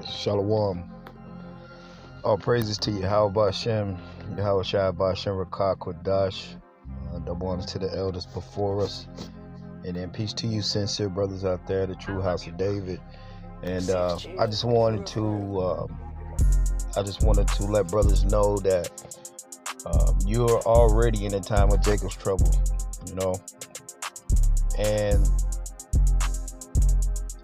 Shalom. All praises to Yahweh Hashem, Yahweh Shai Bashem Rakah Kodash. Double honors to the elders before us. And then peace to you, sincere brothers out there, the true house of David. And I just wanted to let brothers know that you're already in a time of Jacob's trouble, and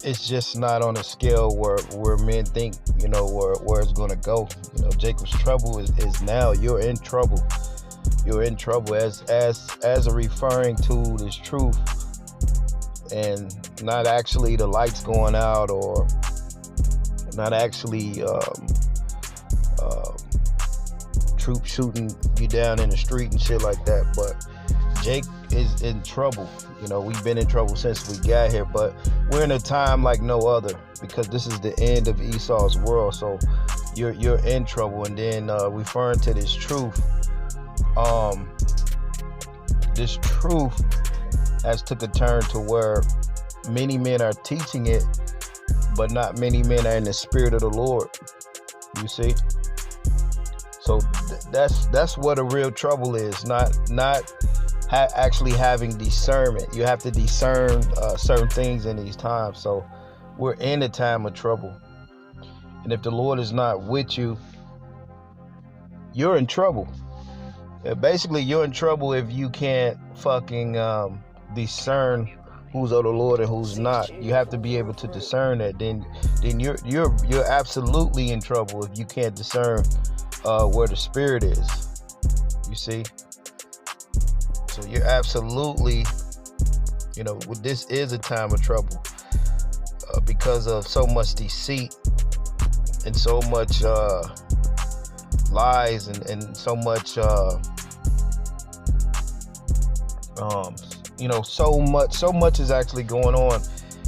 it's just not on a scale where men think, where it's going to go. Jacob's trouble is now. You're in trouble. You're in trouble as a referring to this truth, and not actually the lights going out, or not actually troops shooting you down in the street and shit like that. But Jake is in trouble. We've been in trouble since we got here, but we're in a time like no other, because this is the end of Esau's world. So you're in trouble. And then referring to this truth, this truth has took a turn to where many men are teaching it, but not many men are in the spirit of the Lord. You see? So that's what a real trouble is. Not actually having discernment. You have to discern certain things in these times. So we're in a time of trouble, and if the Lord is not with you, you're in trouble. Basically, you're in trouble if you can't fucking discern who's of the Lord and who's not. You have to be able to discern that. Then you're absolutely in trouble if you can't discern where the spirit is. You see? So you're absolutely, this is a time of trouble because of so much deceit and so much lies and so much, so much is actually going on.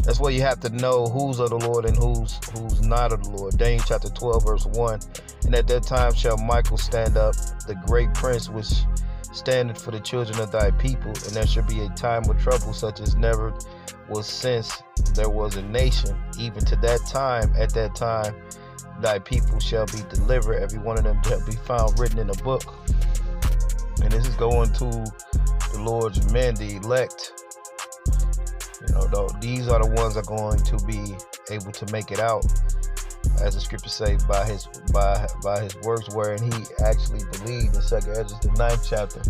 That's why you have to know who's of the Lord and who's not of the Lord. Daniel chapter 12, verse 1. And at that time shall Michael stand up, the great prince, which standeth for the children of thy people, and there shall be a time of trouble such as never was since there was a nation, even to that time. At that time thy people shall be delivered, every one of them shall be found written in a book. And this is going to the Lord's men, the elect. These are the ones that are going to be able to make it out, as the scriptures say, by his works wherein he actually believed, in 2 Ezra the 9th chapter.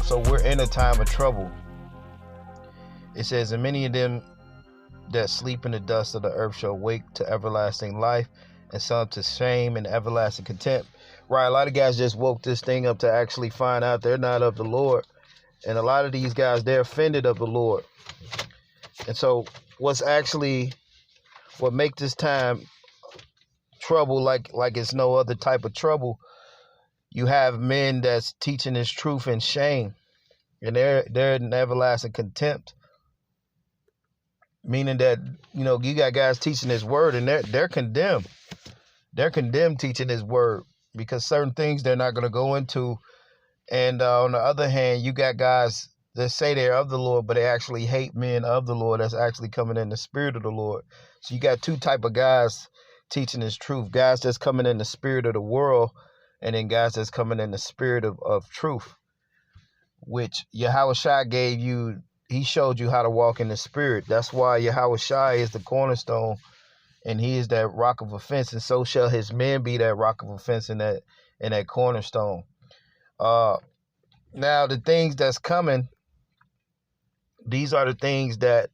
So we're in a time of trouble. It says, and many of them that sleep in the dust of the earth shall wake to everlasting life, and some to shame and everlasting contempt. Right, a lot of guys just woke this thing up to actually find out they're not of the Lord. And a lot of these guys, they're offended of the Lord. And so what make this time trouble like it's no other type of trouble, you have men that's teaching this truth in shame, and they're in everlasting contempt, meaning that you got guys teaching this word, and they're condemned. They're condemned teaching this word, because certain things they're not going to go into. And on the other hand, you got guys that say they're of the Lord, but they actually hate men of the Lord that's actually coming in the spirit of the Lord. So you got two type of guys teaching this truth: guys that's coming in the spirit of the world, and then guys that's coming in the spirit of truth, which Yahweh Shai gave you. He showed you how to walk in the spirit. That's why Yahweh Shai is the cornerstone, and he is that rock of offense, and so shall his men be that rock of offense in that cornerstone. Now the things that's coming, these are the things that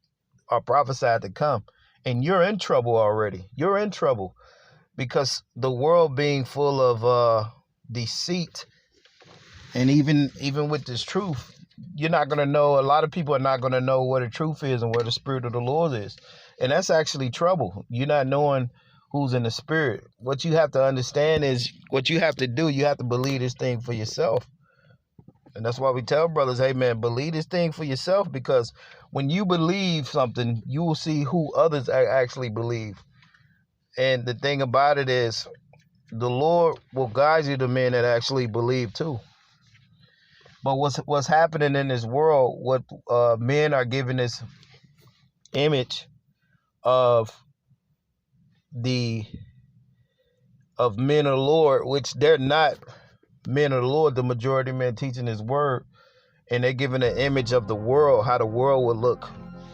are prophesied to come. And you're in trouble already. You're in trouble because the world being full of deceit, and even with this truth, you're not going to know. A lot of people are not going to know where the truth is and where the spirit of the Lord is. And that's actually trouble. You're not knowing who's in the spirit. What you have to understand is, what you have to do, you have to believe this thing for yourself. And that's why we tell brothers, hey man, believe this thing for yourself, because when you believe something, you will see who others actually believe. And the thing about it is, the Lord will guide you to men that actually believe too. But what's happening in this world, what men are giving this image of the of men of the Lord, which they're not men of the Lord, the majority of men teaching his word, and they're giving an image of the world, how the world would look,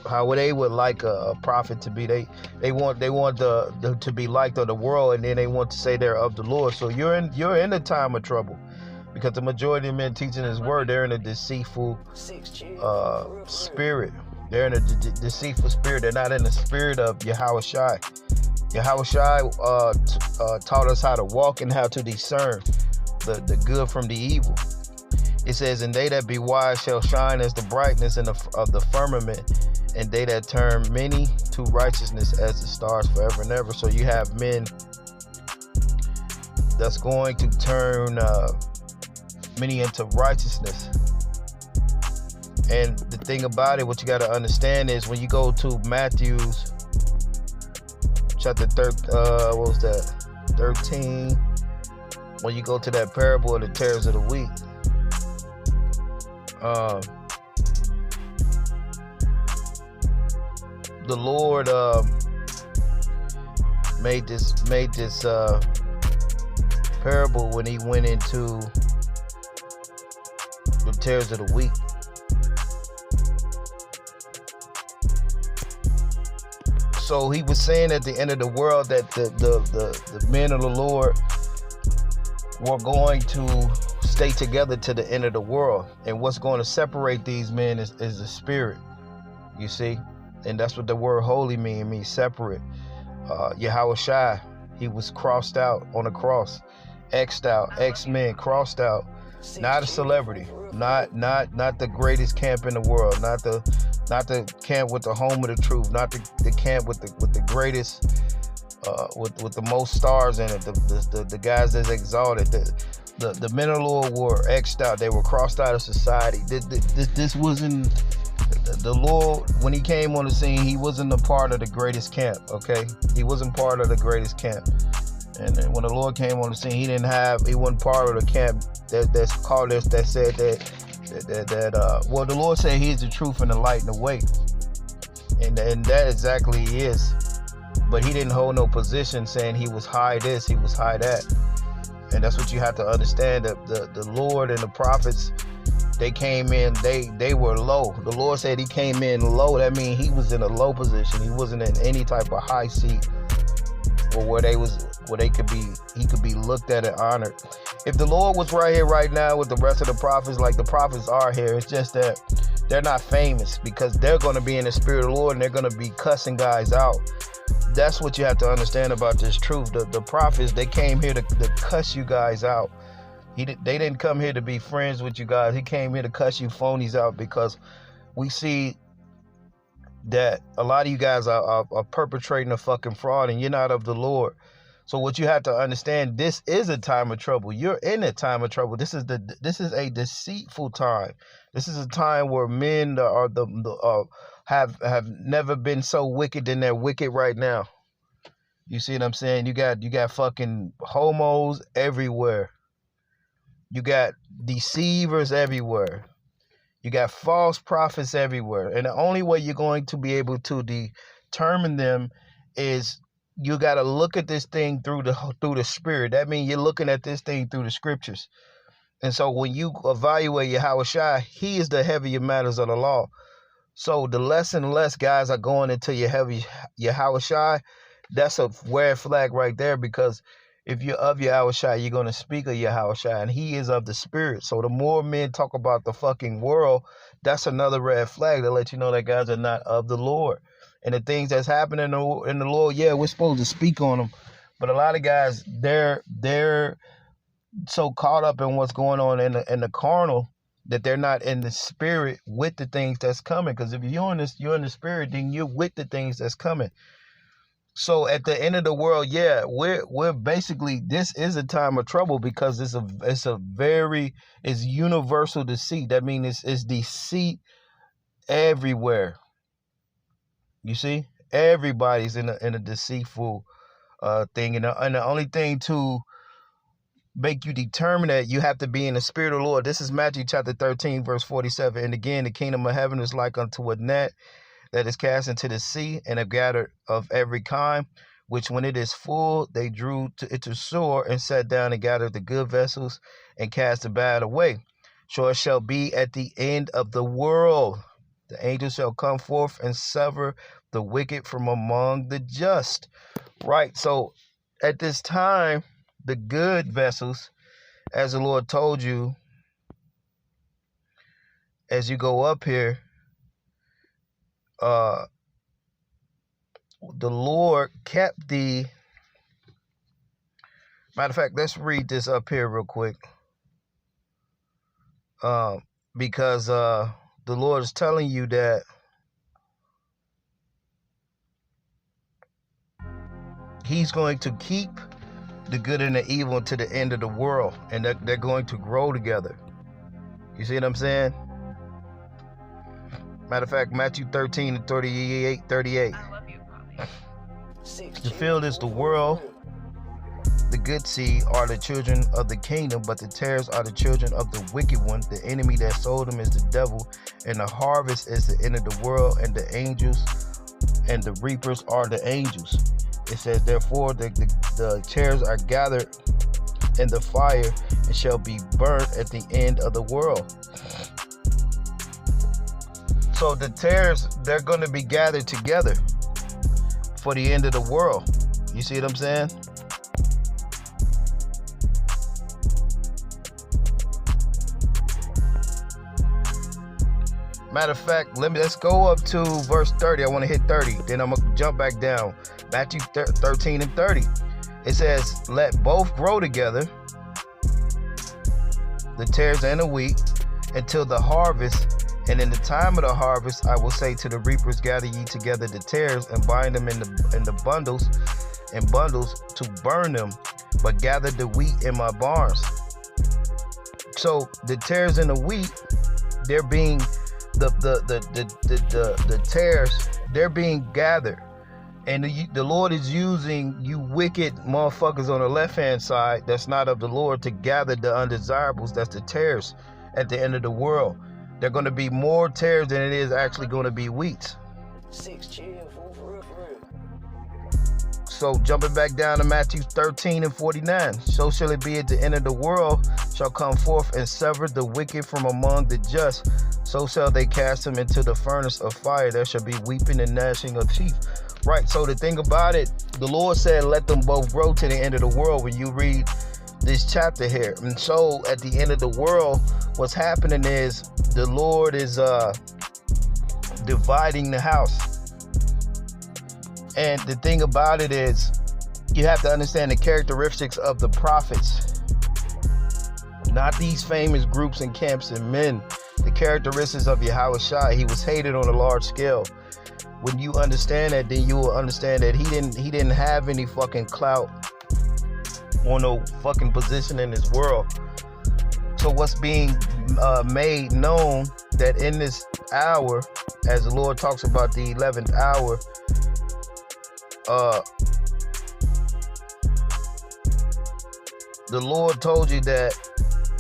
how they would like a prophet to be. They want the to be liked of the world, and then they want to say they're of the Lord. So you're in a time of trouble, because the majority of men teaching his word, they're in a deceitful spirit. They're in a deceitful spirit. They're not in the spirit of Yahushua. Yahushua taught us how to walk and how to discern the good from the evil. It says, and they that be wise shall shine as the brightness of the firmament, and they that turn many to righteousness as the stars forever and ever. So you have men that's going to turn many into righteousness. And the thing about it, what you got to understand is, when you go to Matthew's chapter 13, when you go to that parable of the tares of the wheat, the Lord made this parable when he went into the tares of the wheat. So he was saying at the end of the world that the men of the Lord were going to stay together to the end of the world, and what's going to separate these men is the spirit, you see. And that's what the word holy means separate. Yahushua, he was crossed out on the cross, X'd out, X-Men, crossed out. Not a celebrity, not the greatest camp in the world, not the camp with the home of the truth, not the camp with the greatest, with the most stars in it, the guys that's exalted. The men of the Lord were X'd out. They were crossed out of society. This wasn't the Lord. When he came on the scene, he wasn't a part of the greatest camp. Okay, he wasn't part of the greatest camp. And when the Lord came on the scene, he wasn't part of the camp that's called this, that said that well, the Lord said he is the truth and the light and the way, and that exactly he is. But he didn't hold no position saying he was high this, he was high that. And that's what you have to understand, that the Lord and the prophets, they came in, they were low. The Lord said he came in low. That means he was in a low position. He wasn't in any type of high seat, or where he could be looked at and honored. If the Lord was right here right now with the rest of the prophets, like the prophets are here, it's just that they're not famous, because they're going to be in the spirit of the Lord, and they're going to be cussing guys out. That's what you have to understand about this truth. The prophets, they came here to cuss you guys out. They didn't come here to be friends with you guys. He came here to cuss you phonies out, because we see that a lot of you guys are perpetrating a fucking fraud, and you're not of the Lord. So what you have to understand, this is a time of trouble. You're in a time of trouble. This is a deceitful time. This is a time where men have never been so wicked than they're wicked right now. You see what I'm saying? You got fucking homos everywhere. You got deceivers everywhere. You got false prophets everywhere. And the only way you're going to be able to determine them is you got to look at this thing through the spirit. That means you're looking at this thing through the scriptures. And so when you evaluate Yahushua, he is the heavier matters of the law. So the less and less guys are going into Yahushua, that's a red flag right there, because if you're of Yahushua, you're going to speak of Yahushua, and he is of the spirit. So the more men talk about the fucking world, that's another red flag to let you know that guys are not of the Lord. And the things that's happening in the Lord, yeah, we're supposed to speak on them. But a lot of guys, they're so caught up in what's going on in the carnal, that they're not in the spirit with the things that's coming. Because if you're in the spirit, then you're with the things that's coming. So at the end of the world, yeah, we're basically, this is a time of trouble, because it's universal deceit. That means it's deceit everywhere. You see, everybody's in a deceitful thing, and the only thing to make you determine that, you have to be in the spirit of the Lord. This is Matthew chapter 13, verse 47. And again, the kingdom of heaven is like unto a net that is cast into the sea, and have gathered of every kind, which when it is full, they drew it to shore and sat down and gathered the good vessels and cast the bad away. So it shall be at the end of the world. The angels shall come forth and sever the wicked from among the just. Right. So at this time, the good vessels, as the Lord told you, as you go up here, the Lord kept the, matter of fact, let's read this up here real quick. Because the Lord is telling you that he's going to keep the good and the evil to the end of the world, and that they're going to grow together. You see what I'm saying? Matter of fact, Matthew 13 and 38. The field is the world. The good seed are the children of the kingdom, but the tares are the children of the wicked one. The enemy that sold them is the devil, and the harvest is the end of the world, and the angels and the reapers are the angels. It says, therefore, the tares are gathered in the fire and shall be burnt at the end of the world. So the tares, they're going to be gathered together for the end of the world. You see what I'm saying? Matter of fact, let's go up to verse 30. I want to hit 30. Then I'm going to jump back down. Matthew 13 and 30. It says, let both grow together, the tares and the wheat, until the harvest. And in the time of the harvest, I will say to the reapers, gather ye together the tares and bind them in the bundles to burn them, but gather the wheat in my barns. So the tares and the wheat, they're being the tares, they're being gathered, and the Lord is using you wicked motherfuckers on the left hand side that's not of the Lord to gather the undesirables. That's the tares at the end of the world. They're going to be more tares than it is actually going to be wheat. So jumping back down to Matthew 13 and 49. So shall it be at the end of the world, shall come forth and sever the wicked from among the just. So shall they cast him into the furnace of fire. There shall be weeping and gnashing of teeth. Right. So the thing about it, the Lord said, let them both grow to the end of the world when you read this chapter here. And so at the end of the world, what's happening is the Lord is dividing the house. And the thing about it is, you have to understand the characteristics of the prophets, not these famous groups and camps and men. The characteristics of Yahushua. He was hated on a large scale. When you understand that, then you will understand that he didn't have any fucking clout or no fucking position in this world. So what's being made known that in this hour, as the Lord talks about the 11th hour, the Lord told you that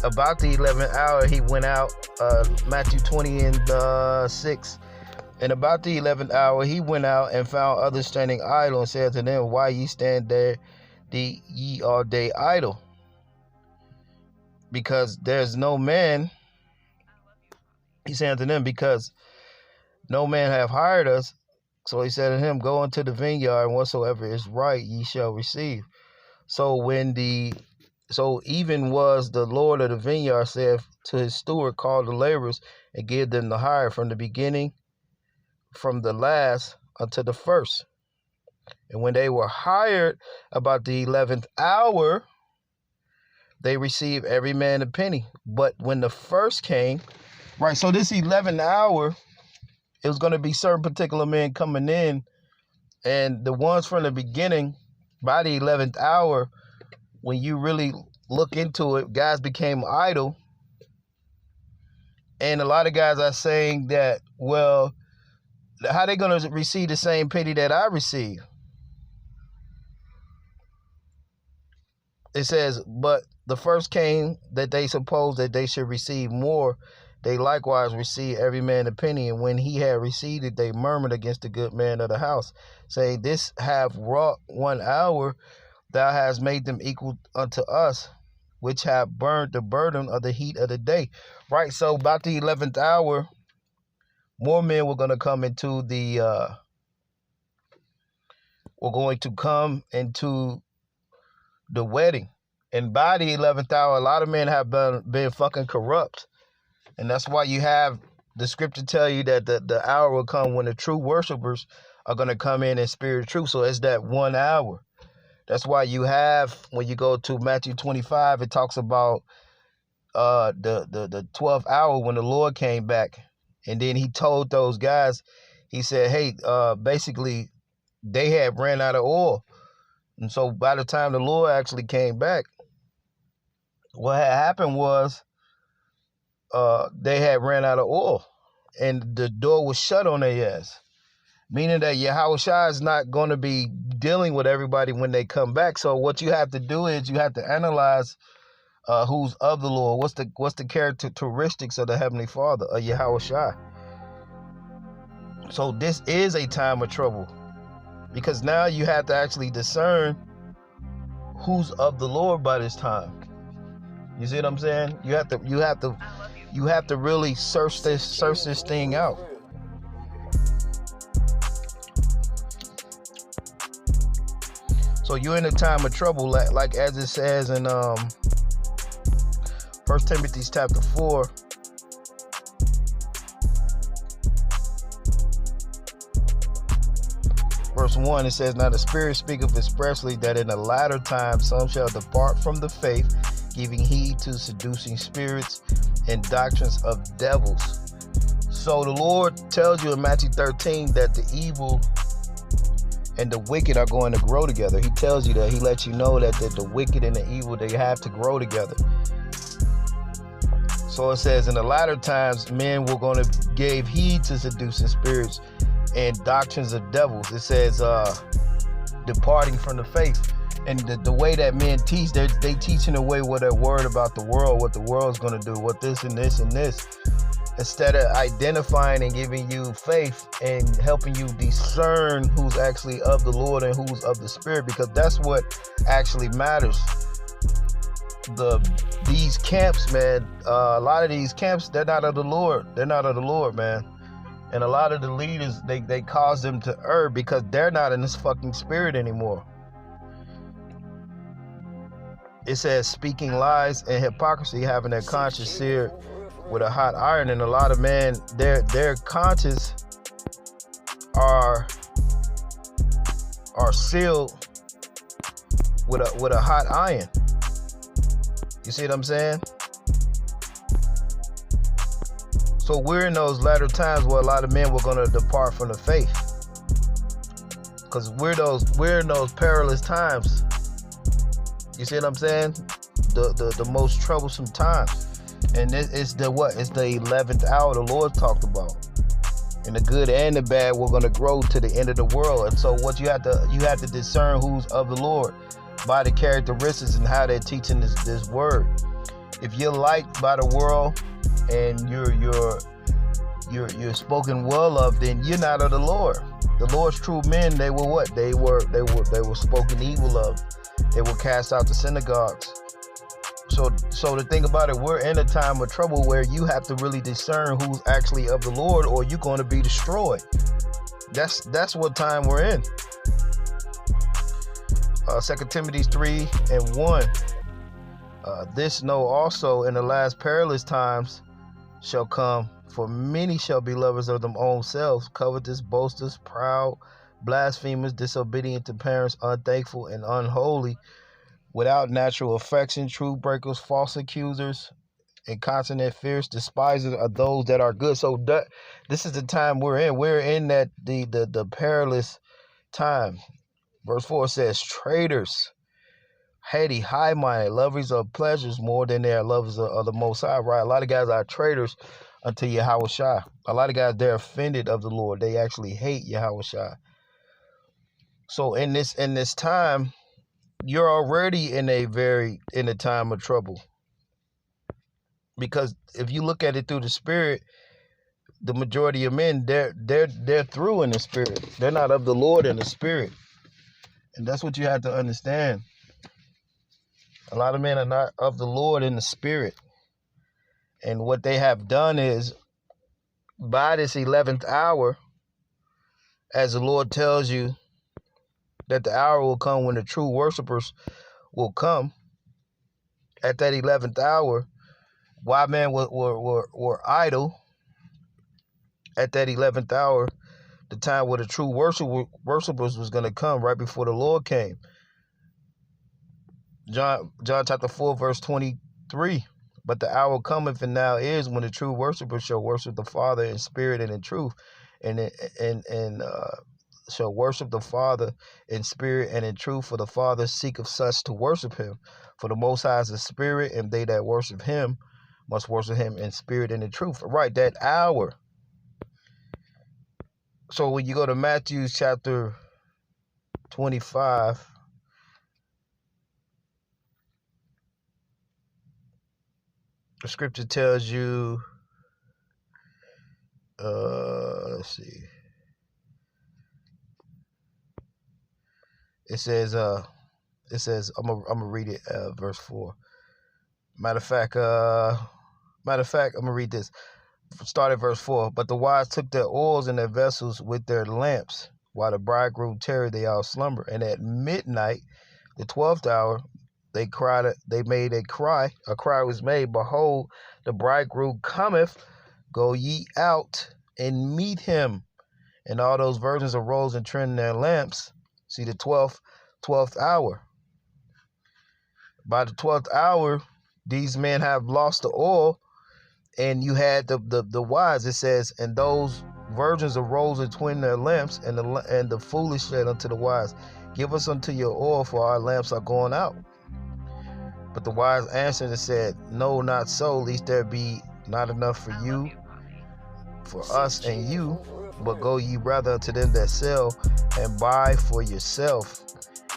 about the 11th hour he went out, Matthew 20 and 6. And about the 11th hour he went out and found others standing idle, and said to them, why ye stand there, ye all day idle? Because there's no man, he said to them, because no man have hired us. So he said to him, go into the vineyard, and whatsoever is right ye shall receive. So even was the Lord of the vineyard said to his steward, call the laborers and give them the hire from the beginning, from the last unto the first. And when they were hired about the 11th hour, they received every man a penny. But when the first came, right, so this 11th hour, it was going to be certain particular men coming in, and the ones from the beginning, by the 11th hour, when you really look into it, guys became idle. And a lot of guys are saying that, well, how they going to receive the same penny that I receive? It says, but the first came that they supposed that they should receive more, they likewise received every man a penny, and when he had received it, they murmured against the good man of the house, saying, This have wrought 1 hour, thou hast made them equal unto us, which have burned the burden of the heat of the day. Right, so about the 11th hour, more men were going to come into the wedding. And by the 11th hour, a lot of men have been fucking corrupt. And that's why you have the scripture tell you that the hour will come when the true worshipers are going to come in spirit and truth. So it's that 1 hour. That's why you have, when you go to Matthew 25, it talks about the 12th hour when the Lord came back. And then he told those guys, he said, hey, basically, they had ran out of oil. And so by the time the Lord actually came back, what had happened was they had ran out of oil and the door was shut on their ass. Meaning that Yahushua is not going to be dealing with everybody when they come back. So what you have to do is you have to analyze who's of the Lord. What's the characteristics of the Heavenly Father, of Yahushua. So this is a time of trouble, because now you have to actually discern who's of the Lord by this time. You see what I'm saying? You have to really search this thing out. So you're in a time of trouble, like as it says in 1 Timothy chapter 4. Verse 1, it says, Now the Spirit speaketh expressly that in the latter time some shall depart from the faith, giving heed to seducing spirits and doctrines of devils. So the Lord tells you in Matthew 13 that the evil and the wicked are going to grow together. He tells you that. He lets you know that the wicked and the evil, they have to grow together. So it says, in the latter times, men were going to give heed to seducing spirits and doctrines of devils. It says, departing from the faith. And the way that men teach, they teach in a way where they're worried about the world, what the world's going to do, what this and this and this. Instead of identifying and giving you faith and helping you discern who's actually of the Lord and who's of the Spirit, because that's what actually matters. These camps, man, a lot of these camps, they're not of the Lord. They're not of the Lord, man. And a lot of the leaders, they cause them to err because they're not in this fucking spirit anymore. It says, speaking lies and hypocrisy, having their conscience seared with a hot iron. And a lot of men, their conscience are sealed with a hot iron. You see what I'm saying? So we're in those latter times where a lot of men were going to depart from the faith, because we're in those perilous times. You see what I'm saying? The most troublesome times. And it's the 11th hour the Lord talked about. And the good and the bad were going to grow to the end of the world. And so what you have to discern who's of the Lord by the characteristics and how they're teaching this word. If you're liked by the world and you're spoken well of, then you're not of the Lord. The Lord's true men, they were what? They were spoken evil of. They will cast out the synagogues. So the thing about it, we're in a time of trouble where you have to really discern who's actually of the Lord, or you're going to be destroyed. That's what time we're in. 2 Timothy 3:1. This know also, in the last perilous times shall come, for many shall be lovers of them own selves, covetous, boasters, proud, blasphemers, disobedient to parents, unthankful and unholy, without natural affection, truth breakers, false accusers, incontinent, fierce, despisers of those that are good. So this is the time we're in. We're in that the perilous time. Verse 4 says, traitors, heady, high-minded, lovers of pleasures more than they are lovers of the Most High. Right? A lot of guys are traitors unto Yahushua. A lot of guys, they're offended of the Lord. They actually hate Yahushua. So in this time, you're already in a time of trouble, Because if you look at it through the spirit, the majority of men, they're through in the spirit. They're not of the Lord in the spirit. And that's what you have to understand. A lot of men are not of the Lord in the spirit. And what they have done is, by this 11th hour, as the Lord tells you that the hour will come when the true worshipers will come, at that 11th hour, why men were idle at that 11th hour, the time where the true worshipers was going to come right before the Lord came. John chapter 4, verse 23. But the hour cometh and now is when the true worshipers shall worship the Father in spirit and in truth, and shall worship the Father in spirit and in truth, for the Father seeketh such to worship him. For the Most High is a spirit, and they that worship him must worship him in spirit and in truth. Right, that hour. So when you go to Matthew chapter 25, the scripture tells you, let's see. It says, I'm gonna read it, verse 4. Matter of fact, I'm gonna read this. Start at verse 4. But the wise took their oils in their vessels with their lamps, while the bridegroom tarried, they all slumber. And at midnight, the 12th hour, they made a cry. A cry was made, Behold, the bridegroom cometh, go ye out and meet him. And all those virgins arose and trimmed their lamps. See, the 12th hour. By the 12th hour, these men have lost the oil, and you had the wise. It says, and those virgins arose and trimmed their lamps, and the foolish said unto the wise, Give us unto your oil, for our lamps are going out. But the wise answered and said, No, not so, lest there be not enough for you, for us and you, but go ye rather unto them that sell, and buy for yourself.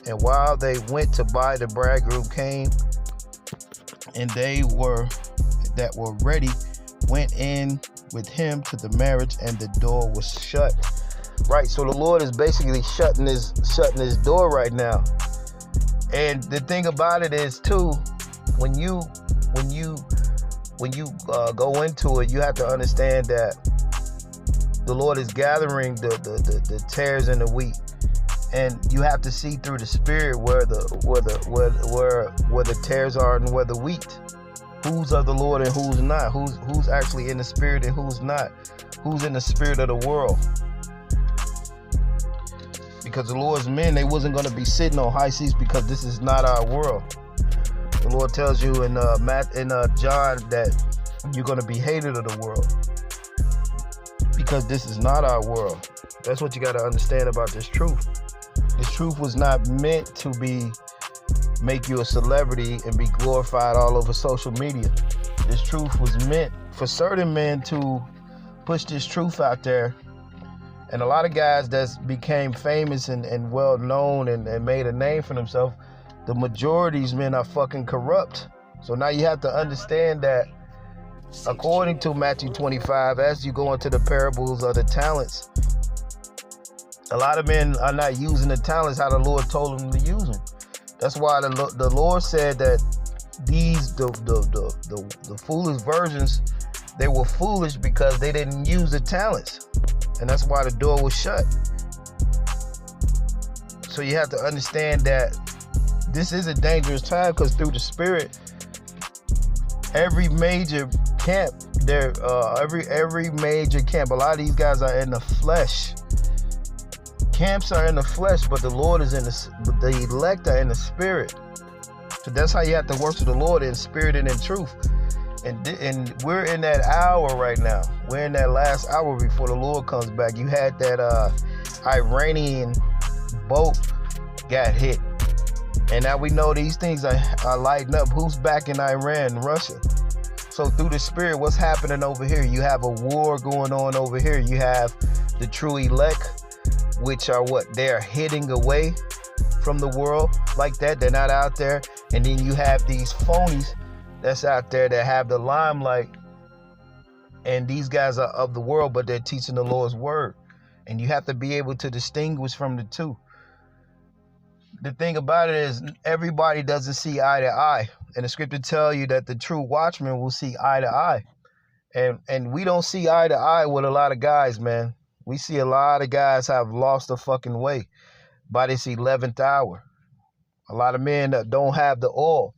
And while they went to buy, the bridegroom came, and they that were ready went in with him to the marriage, and the door was shut. Right, so the Lord is basically shutting his door right now. And the thing about it is too, when you go into it, you have to understand that the Lord is gathering the tares and the wheat, and you have to see through the spirit where the tares are and where the wheat. Who's of the Lord and who's not? Who's actually in the spirit and who's not? Who's in the spirit of the world? Because the Lord's men, they wasn't going to be sitting on high seats, because this is not our world. The Lord tells you in John that you're going to be hated of the world, because this is not our world. That's what you got to understand about this truth. This truth was not meant to make you a celebrity and be glorified all over social media. This truth was meant for certain men to push this truth out there. And a lot of guys that became famous and well known and made a name for themselves, the majority of these men are fucking corrupt. So now you have to understand that according to Matthew 25, as you go into the parables of the talents, a lot of men are not using the talents how the Lord told them to use them. That's why the Lord said that the foolish virgins, they were foolish because they didn't use the talents. And that's why the door was shut. So you have to understand that this is a dangerous time, because through the spirit, every major camp, every major camp, a lot of these guys are in the flesh. Camps are in the flesh, but the Lord is the elect are in the spirit. So that's how you have to worship the Lord in spirit and in truth. And we're in that hour right now. We're in that last hour before the Lord comes back. You had that Iranian boat got hit. And now we know these things are lighting up. Who's back in Iran? Russia. So through the spirit, what's happening over here? You have a war going on over here. You have the true elect, which are what? They're hitting away from the world like that. They're not out there. And then you have these phonies that's out there that have the limelight, and these guys are of the world, but they're teaching the Lord's word. And you have to be able to distinguish from the two. The thing about it is everybody doesn't see eye to eye. And the scripture tell you that the true watchman will see eye to eye. And we don't see eye to eye with a lot of guys, man. We see a lot of guys have lost the fucking way by this 11th hour. A lot of men that don't have the oil.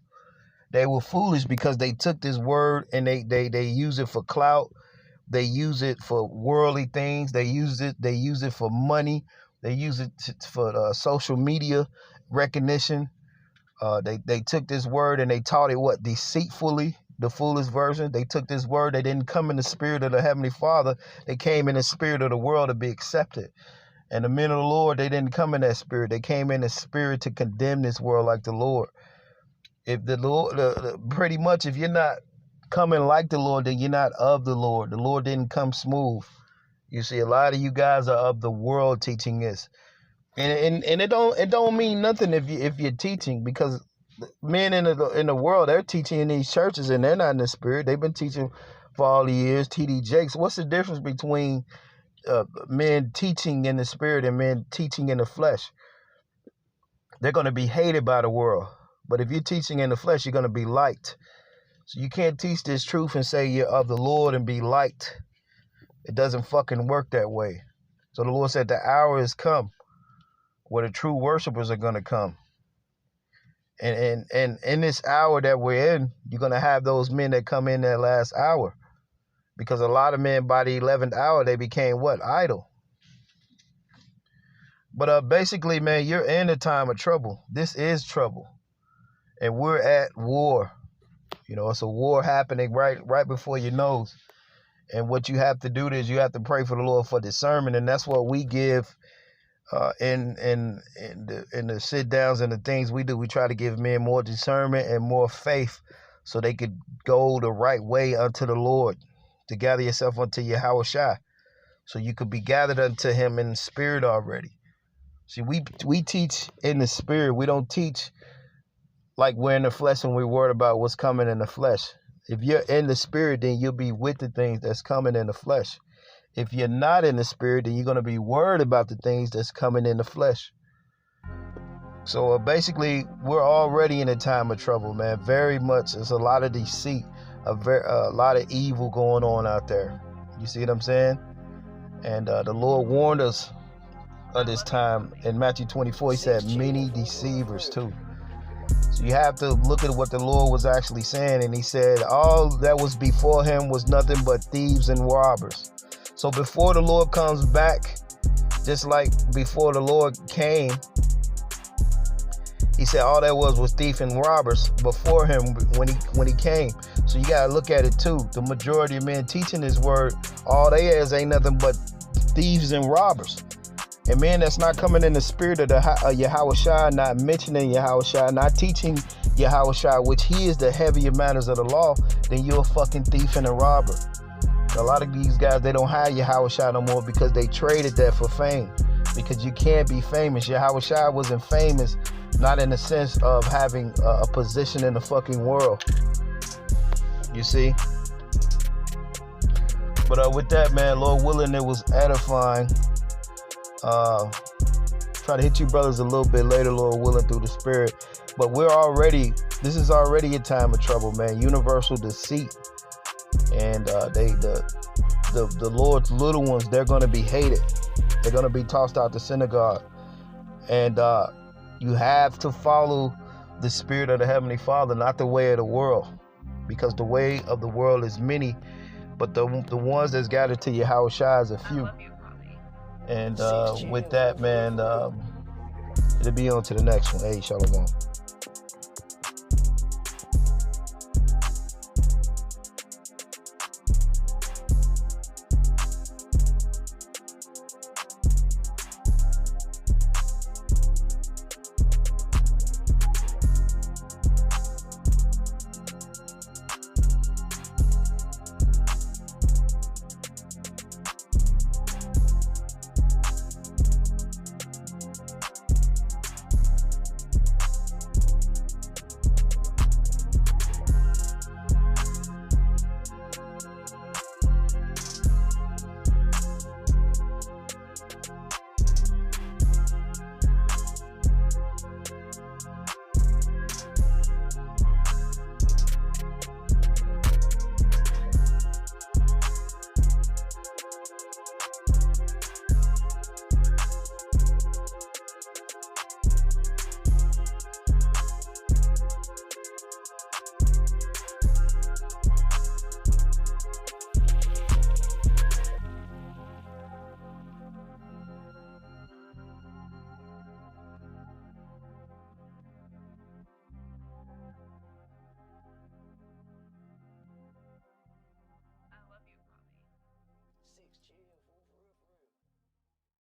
They were foolish because they took this word and they use it for clout. They use it for worldly things. They use it for money. They use it for social media recognition. They took this word and they taught it deceitfully, the foolish version. They took this word. They didn't come in the spirit of the Heavenly Father. They came in the spirit of the world to be accepted. And the men of the Lord, they didn't come in that spirit. They came in the spirit to condemn this world like the Lord. If the Lord, pretty much, if you're not coming like the Lord, then you're not of the Lord. The Lord didn't come smooth. You see, a lot of you guys are of the world teaching this, and it don't mean nothing if you're teaching, because men in the world, they're teaching in these churches and they're not in the spirit. They've been teaching for all the years. TD Jakes. What's the difference between men teaching in the spirit and men teaching in the flesh? They're going to be hated by the world, but if you're teaching in the flesh, you're going to be liked. So you can't teach this truth and say you're of the Lord and be liked. It doesn't fucking work that way. So the Lord said the hour has come where the true worshipers are going to come. And in this hour that we're in, you're going to have those men that come in that last hour. Because a lot of men by the 11th hour, they became what? Idle. But basically, man, you're in a time of trouble. This is trouble. And we're at war. You know, it's a war happening right before your nose. And what you have to do is you have to pray for the Lord for discernment. And that's what we give in the sit downs and the things we do. We try to give men more discernment and more faith so they could go the right way unto the Lord, to gather yourself unto Yahweh Shai, so you could be gathered unto him in the spirit already. See, we teach in the spirit. We don't teach like we're in the flesh and we're worried about what's coming in the flesh. If you're in the spirit, then you'll be with the things that's coming in the flesh. If you're not in the spirit, then you're going to be worried about the things that's coming in the flesh. So basically, we're already in a time of trouble, man. Very much. There's a lot of deceit, a lot of evil going on out there. You see what I'm saying? And the Lord warned us of this time. In Matthew 24, he said, many deceivers too. So you have to look at what the Lord was actually saying. And he said, all that was before him was nothing but thieves and robbers. So before the Lord comes back, just like before the Lord came, he said all that was thief and robbers before him when he came. So you got to look at it too. The majority of men teaching this word, all they is ain't nothing but thieves and robbers. And man, that's not coming in the spirit of Yahweh Shai, not mentioning Yahweh Shai, not teaching Yahweh Shai, which he is the heavier matters of the law, then you're a fucking thief and a robber. A lot of these guys, they don't have Yahweh Shai no more because they traded that for fame. Because you can't be famous. Yahweh Shai wasn't famous, not in the sense of having a position in the fucking world. You see? But with that, man, Lord willing, it was edifying. Try to hit you brothers a little bit later, Lord willing, through the spirit. But this is already a time of trouble, man. Universal deceit. And the Lord's little ones, they're going to be hated. They're going to be tossed out the synagogue. And you have to follow the spirit of the Heavenly Father, not the way of the world. Because the way of the world is many, but the ones that's gathered to Yahweh Shai is a few. And with that, man, it'll be on to the next one. Hey, Shalom.